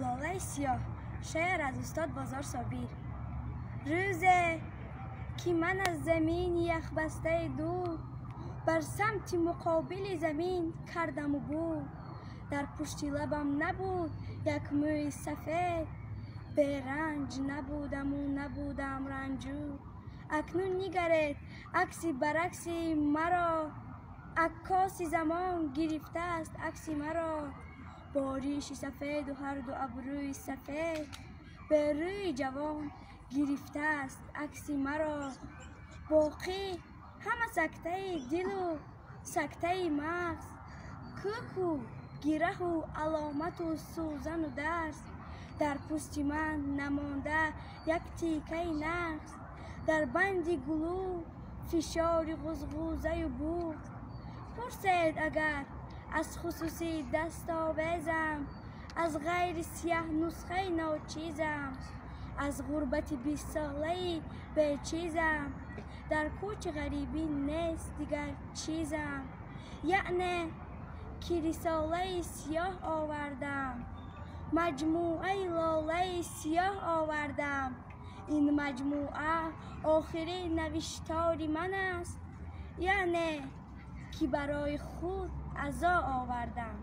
لاله سیاه. شعر از استاد بازار صابیر. روزه که من از زمین یخ بسته دور بر سمت مقابل زمین کردم عبور. در پشت لبم نبود یک موی سفید، به رنج نبودم و نبودم رنجور. اکنون نگرید عکسی برعکسی مرا، عکاس زمان گرفته است عکسی مرا. با ریش سفید و هر دو ابروی سفید، به روی جوان گرفته است عکسی مرا. باقی همه سکته دل و سکته مغز، کوک و گره و علامت و سوزن و درس. در پشت من نمانده یک تیکه نغز، در بند گلو فشار غزغوزه و بود. پرسید اگر از خصوصی دستاویزم، از غیر سیاه نسخه ناچیزم، از غربت 20 ساله به چیزم، در کوچ غریبی نیست دیگر چیزم. یعنی که رساله سیاه آوردم، مجموعه لاله سیاه آوردم. این مجموعه آخرین نوشتار من است، یعنی که برای خود عزا آوردم.